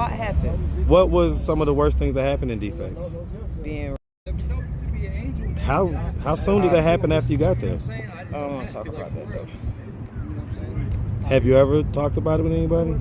lot happened. What was some of the worst things that happened in Defects? Being How soon did that happen after you got there? I don't want to talk about that though. Have you ever talked about it with anybody?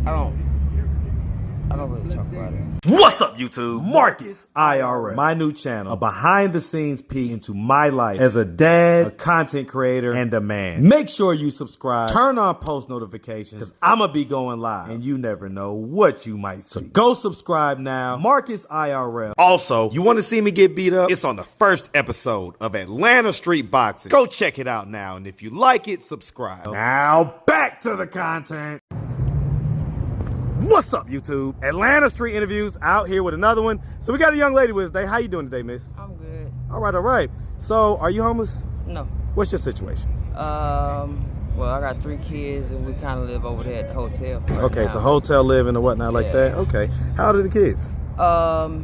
I don't really talk about it. What's up, YouTube? Marcus IRL, my new channel, a behind-the-scenes peek into my life as a dad, a content creator, and a man. Make sure you subscribe, turn on post notifications, because I'm going to be going live, and you never know what you might see. So go subscribe now, Marcus IRL. Also, you want to see me get beat up? It's on the first episode of Atlanta Street Boxing. Go check it out now, and if you like it, subscribe. Now, back to the content. What's up, YouTube? Atlanta Street Interviews out here with another one. So we got a young lady with us today. How you doing today, miss? I'm good. All right, all right. So are you homeless? No. What's your situation? Well, I got 3 kids and we kind of live over there at the hotel. Okay, so hotel living and whatnot like that. Okay. How old are the kids? I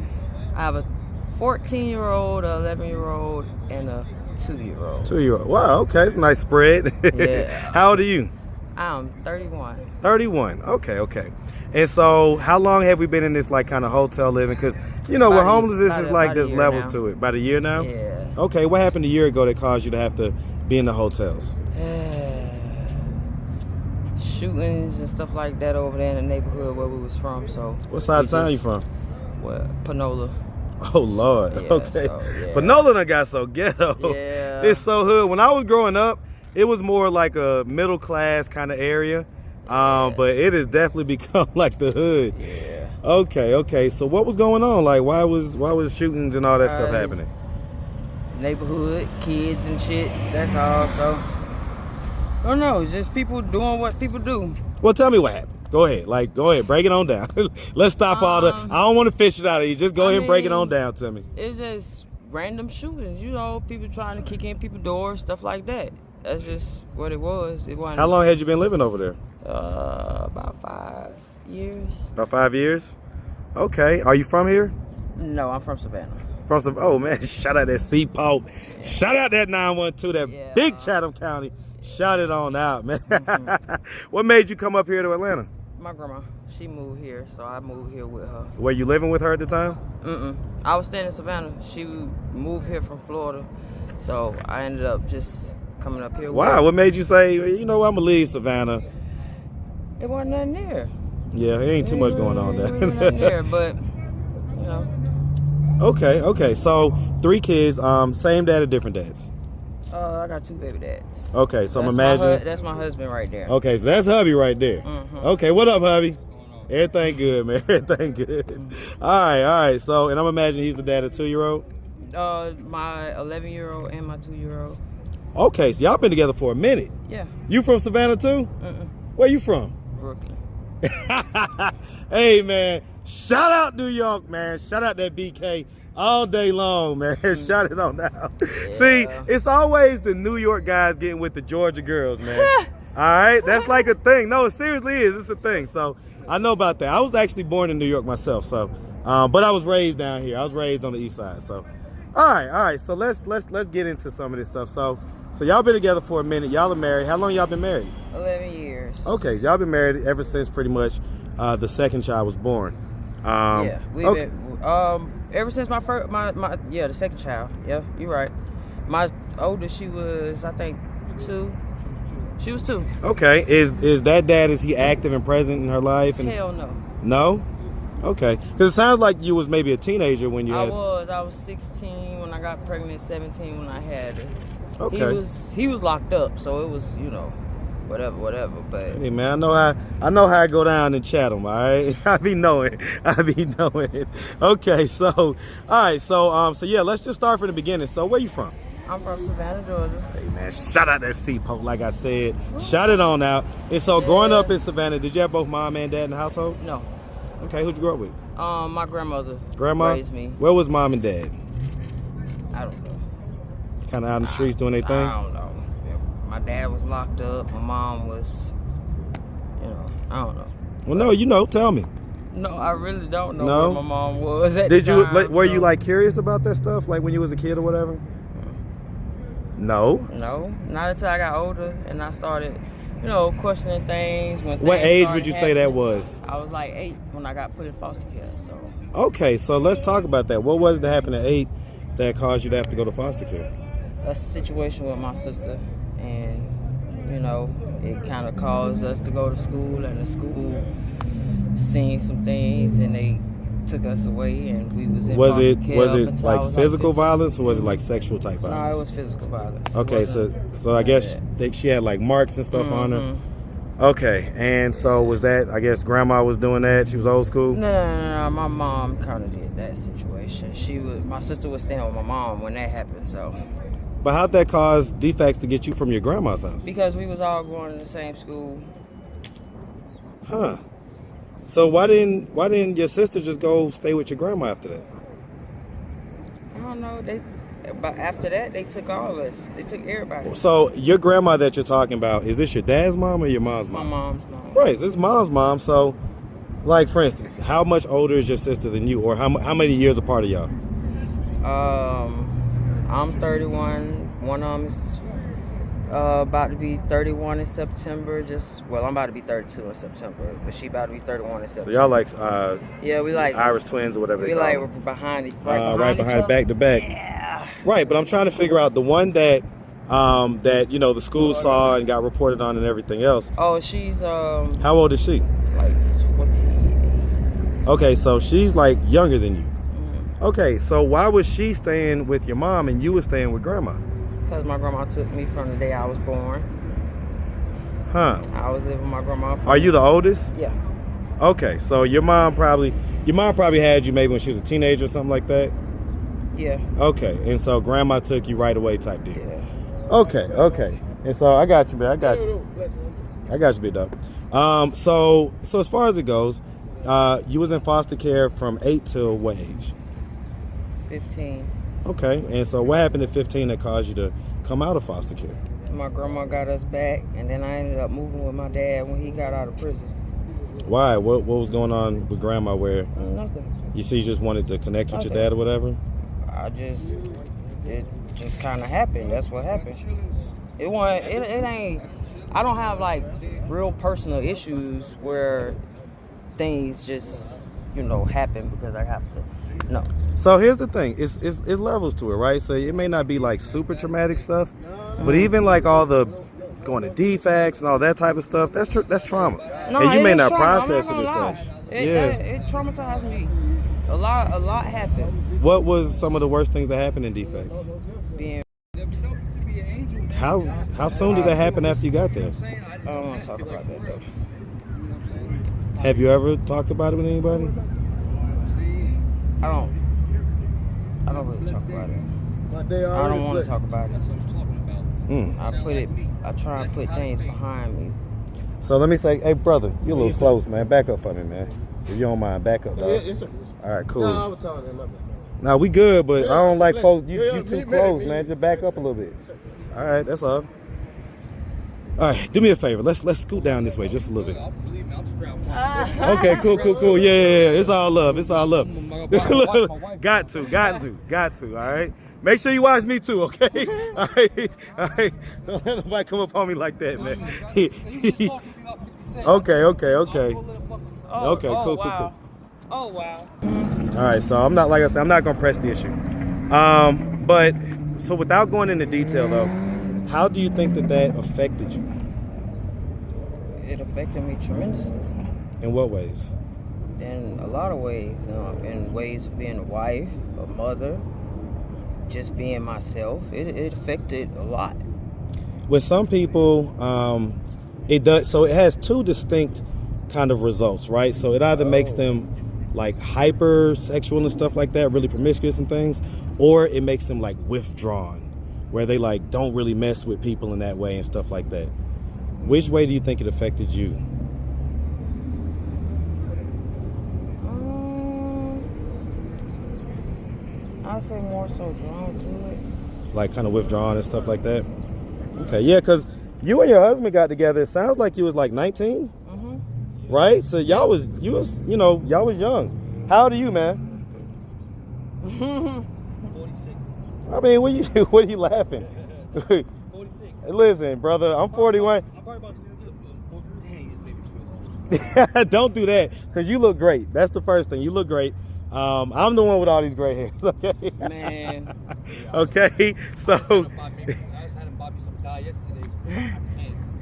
have a 14-year-old, an 11-year-old, and a 2-year-old. 2-year-old. Wow, okay. It's a nice spread. Yeah. How old are you? I'm 31. 31. Okay, okay. And so how long have we been in this like kind of hotel living? Because, you know, with homelessness is like there's levels to it. About a year now? Yeah. Okay, what happened a year ago that caused you to have to be in the hotels? Shootings and stuff like that over there in the neighborhood where we was from. So what side of town you from? Well, Panola. Oh Lord. Yeah, okay. so, yeah. Panola done got so ghetto. Yeah. It's so hood. When I was growing up, it was more like a middle class kind of area. But it has definitely become like the hood. Yeah. Okay, okay. So what was going on? Like why was shootings and all that stuff happening? Neighborhood, kids and shit. That's all. So I don't know, it's just people doing what people do. Well, tell me what happened. Go ahead. Like, go ahead. Break it on down. Let's stop all the... I don't want to fish it out of you. Just go ahead and break it on down to me. It's just random shootings. You know, people trying to kick in people's doors, stuff like that. That's just what it was. It wasn't... How long had you been living over there? About 5 years. About 5 years? Okay. Are you from here? No, I'm from Savannah. From some... Oh, man. Shout out that Seaport. Yeah. Shout out that 912, that big Chatham County. Shout it on out, man. What made you come up here to Atlanta? My grandma. She moved here, so I moved here with her. Were you living with her at the time? I was staying in Savannah. She moved here from Florida, so I ended up just coming up here. Wow, what made you say, you know, I'm going to leave Savannah? It wasn't nothing there. Yeah, it ain't too much going on there. It wasn't nothing there, but, you know. Okay, okay. So 3 kids, same dad or different dads? I got 2 baby dads. Okay, so I'm imagining... That's my husband right there. Okay, so that's hubby right there. Okay, what up, hubby? Everything good, man. Everything good. All right. So, and I'm imagining he's the dad of a 2-year-old? My 11-year-old and my 2-year-old. Okay, so y'all been together for a minute. Yeah. You from Savannah too? Where you from? Brooklyn. Hey, man. Shout out New York, man. Shout out that BK. All day long, man. Shout it on out. Yeah. See, it's always the New York guys getting with the Georgia girls, man. All right? That's like a thing. No, it seriously is. It's a thing. So I know about that. I was actually born in New York myself, so but I was raised down here. I was raised on the east side. So all right. So let's get into some of this stuff. So y'all been together for a minute. Y'all are married. How long y'all been married? 11 years. Okay, so y'all been married ever since pretty much the second child was born. Yeah, we've been ever since my the second child. Yeah, you're right. My oldest, she was, I think, 2. She was 2. Okay, is that dad, is he active and present in her life? And hell no. No? Okay, because it sounds like you was maybe a teenager when you I was 16 when I got pregnant, 17 when I had her. Okay. He was locked up, so it was, you know, whatever. But hey, man, I know how I go down in Chatham. All right, I be knowing. Okay, so all right, so yeah, let's just start from the beginning. So where you from? I'm from Savannah, Georgia. Hey, man, shout out that Seaport, like I said. Shout it on out. And so growing up in Savannah, did you have both mom and dad in the household? No. Okay, who'd you grow up with? My grandmother. Grandma raised me. Where was mom and dad? I don't know. Kind of out in the streets doing their thing? I don't know. My dad was locked up. My mom was, you know, I don't know. Well, no, you know, tell me. No, I really don't know where my mom was at Did the you? time, Were you like curious about that stuff, like when you was a kid or whatever? No. No, not until I got older and I started you know, questioning things. When What things age started would you say that happening. was? I was like 8 when I got put in foster care. So. Okay, so let's talk about that. What was it that happened at 8 that caused you to have to go to foster care? A situation with my sister, and you know, it kind of caused us to go to school, and the school seen some things, and they took us away, and we was in foster care was up it until I like was physical 15. violence, or was it like sexual type No, violence? it was physical violence. It Okay, so I guess she had like marks and stuff on her. Okay, and so was that, I guess grandma was doing that? She was old school? No. My mom kind of did that situation. My sister was staying with my mom when that happened, so. But how'd that cause defects to get you from your grandma's house? Because we was all going to the same school. Huh. So why didn't your sister just go stay with your grandma after that? I don't know. But after that, they took all of us. They took everybody. So your grandma that you're talking about, is this your dad's mom or your mom's mom? My mom's mom. Right, this is mom's mom. So, like for instance, how much older is your sister than you, or how many years apart are y'all? I'm 31. One of them is about to be 31 in September. I'm about to be 32 in September, but she about to be 31 in September. So y'all like yeah, we like Irish twins or whatever they we call like them. behind Right behind back to back. Yeah. Right, but I'm trying to figure out the one that you know the school saw and got reported on and everything else. Oh, she's How old is she? like 28. Okay, so she's like younger than you. Mm-hmm. Okay, so why was she staying with your mom and you were staying with grandma? Because my grandma took me from the day I was born. Huh. I was living with my grandma. Are you the oldest? Yeah. Okay, so your mom probably had you maybe when she was a teenager or something like that? Yeah. Okay, and so grandma took you right away type deal. Yeah. Okay. And so I got you, man. I got you, big dog. So as far as it goes, you was in foster care from 8 till what age? 15. Okay, and so what happened at 15 that caused you to come out of foster care? My grandma got us back, and then I ended up moving with my dad when he got out of prison. Why? What was going on with grandma where Nothing. you just wanted to connect with your Nothing. dad or whatever? It just kind of happened. That's what happened. It ain't, I don't have like real personal issues where things just, happen because I have to. No. So here's the thing, it's levels to it, right? So it may not be like super traumatic stuff, but even like all the going to defects and all that type of stuff, that's trauma. No, and you may is not trauma. process I'm it not as gonna such. lie. It traumatized me. A lot happened. What was some of the worst things that happened in defects? Being, How soon did that happen after you got there? I don't want to talk about that though. Have you ever talked about it with anybody? I don't really talk about it. I don't want to talk about it. I try and put things behind me. So let me say, hey brother, you're a little close, man. Back up for me, man. If you don't mind, back up, dog. Yes, sir. All right, cool. No, I was talking to him. Now we good, but I don't like folks. You Yeah, too me, close, me. man. Just back up a little bit. All right, that's all. All right, do me a favor. Let's scoot down this way just a little bit. Okay, cool. Yeah. It's all love. Got to. All right. Make sure you watch me too, okay? All right. Don't let nobody come up on me like that, man. Okay. Okay, cool. Oh wow. All right, so I'm not, like I said, I'm not gonna press the issue. But so without going into detail though, how do you think that affected you? It affected me tremendously. In what ways? In a lot of ways, in ways of being a wife, a mother, just being myself. It affected a lot. With some people, it does. So it has two distinct kind of results, right? So it either makes them like hyper sexual and stuff like that, really promiscuous and things, or it makes them like withdrawn, where they like don't really mess with people in that way and stuff like that. Which way do you think it affected you? I'd say more so drawn to it. Like kind of withdrawn and stuff like that? Okay, yeah, because you and your husband got together, it sounds like you was like 19, right? So y'all was young. How old are you, man? 46. I mean, what are you laughing? 46. Listen, brother, I'm 41. I'm probably about Don't do that, because you look great. That's the first thing. You look great. I'm the one with all these gray hairs. Okay. Man. Okay. So. I just had him buy me some dye yesterday.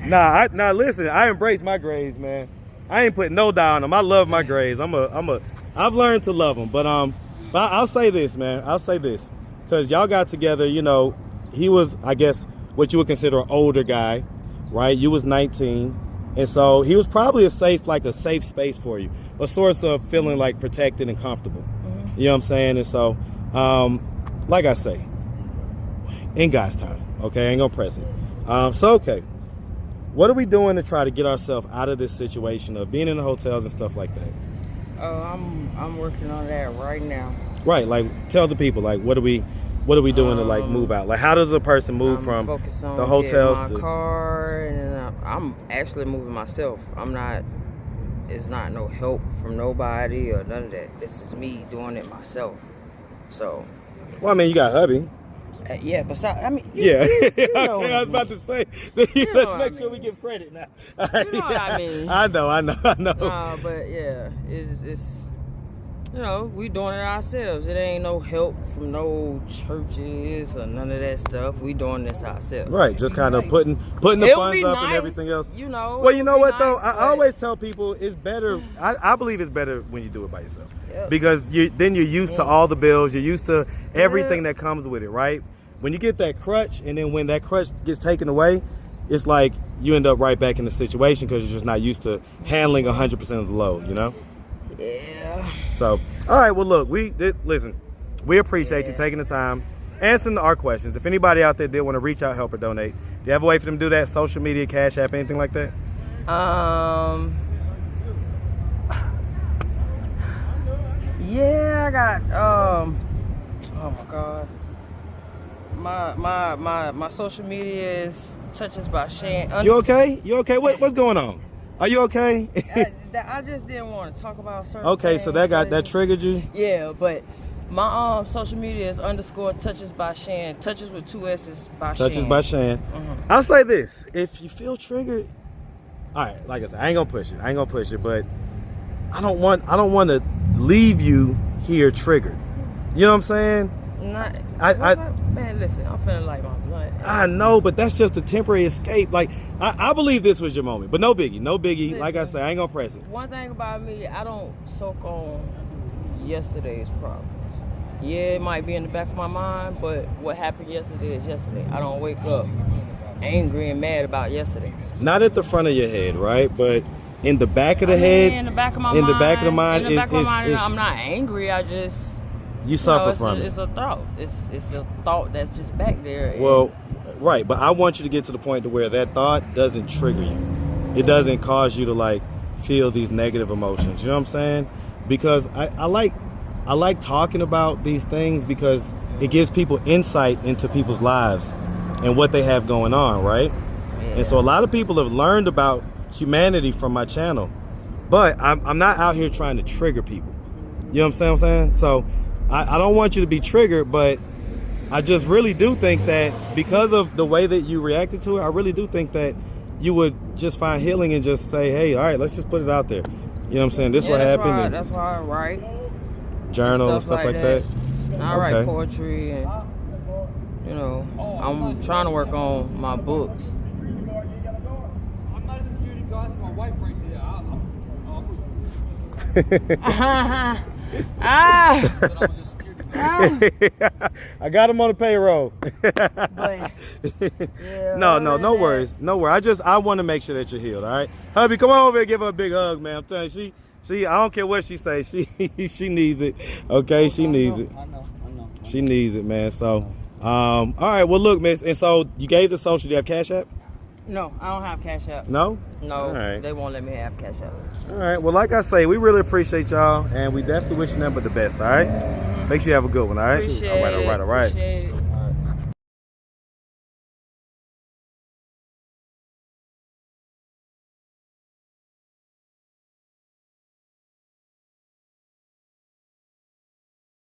Nah, listen, I embrace my grays, man. I ain't putting no dye on them. I love my grays. I've learned to love them. But I'll say this, man. I'll say this, because y'all got together. You know, he was, I guess, what you would consider an older guy, right? You was 19, and so he was probably a safe space for you, a source of feeling like protected and comfortable. Mm-hmm. You know what I'm saying? And so, like I say, in God's time, okay, I ain't gonna press it. Okay. What are we doing to try to get ourselves out of this situation of being in the hotels and stuff like that? Oh, I'm working on that right now. Right, like tell the people, like what are we doing to like move out? Like how does a person move from the hotels to my car, and I'm actually moving myself. It's not no help from nobody or none of that. This is me doing it myself. So. Well, I mean, you got hubby. Yeah, besides, I mean, yeah. You know okay, I was about to say, let's make sure we give credit now. You know what I mean? I know. Nah, but yeah, it's you know, we doing it ourselves. It ain't no help from no churches or none of that stuff. We doing this ourselves. Right, just kind of putting the funds up and everything else. You know. Well, you know what though? I always tell people it's better. I believe it's better when you do it by yourself. Yep. Because then you're used to all the bills. You're used to everything that comes with it, right? When you get that crutch, and then when that crutch gets taken away, it's like you end up right back in the situation because you're just not used to handling 100% of the load, you know? Yeah. So, all right, well, look, listen, we appreciate you taking the time, answering our questions. If anybody out there did want to reach out, help, or donate, do you have a way for them to do that? Social media, Cash App, anything like that? Yeah, I got, oh my God. My social media is Touches by Shan. You okay? You okay? What's going on? Are you okay? I just didn't want to talk about certain Okay, things, so that triggered you? Yeah, but my social media is _ Touches by Shan. Touches with 2 S's by Shan. Touches by Shan. Mm-hmm. I'll say this: if you feel triggered, all right. Like I said, I ain't gonna push it, but I don't want to leave you here triggered. You know what I'm saying? Man, listen, I'm feeling like my blunt. I know, but that's just a temporary escape. Like, I believe this was your moment, but no biggie. Listen, like I said, I ain't gonna press it. One thing about me, I don't soak on yesterday's problems. Yeah, it might be in the back of my mind, but what happened yesterday is yesterday. I don't wake up angry and mad about yesterday. Not at the front of your head, right? But in the back of the head, in the back of my mind. In the back of the mind, I'm not angry. I just. You suffer from it. It's a thought. It's a thought that's just back there. Well, right, but I want you to get to the point to where that thought doesn't trigger you. It doesn't cause you to like feel these negative emotions. You know what I'm saying? Because I like talking about these things because it gives people insight into people's lives and what they have going on, right? Yeah. And so a lot of people have learned about humanity from my channel, but I'm not out here trying to trigger people. You know what I'm saying? So I don't want you to be triggered, but I just really do think that because of the way that you reacted to it, I really do think that you would just find healing and just say, hey, all right, let's just put it out there. You know what I'm saying? This is what happened. That's why I write. Journal and stuff like that. I write poetry and, you know, I'm trying to work on my books. I'm not a security guard, it's my wife right there. I got him on the payroll. But, yeah, no worries. I want to make sure that you're healed, all right? Hubby, come on over here and give her a big hug, man. I'm telling you, she I don't care what she says, she needs it. Okay, she needs it. I know. She needs it, man. So, all right, well, look, miss, and so you gave the social, do you have Cash App? No, I don't have Cash App. No? No, all right. They won't let me have Cash App. All right, well, like I say, we really appreciate y'all, and we definitely wish you nothing but the best, all right? Make sure you have a good one, all right? Appreciate it. All right. Appreciate it.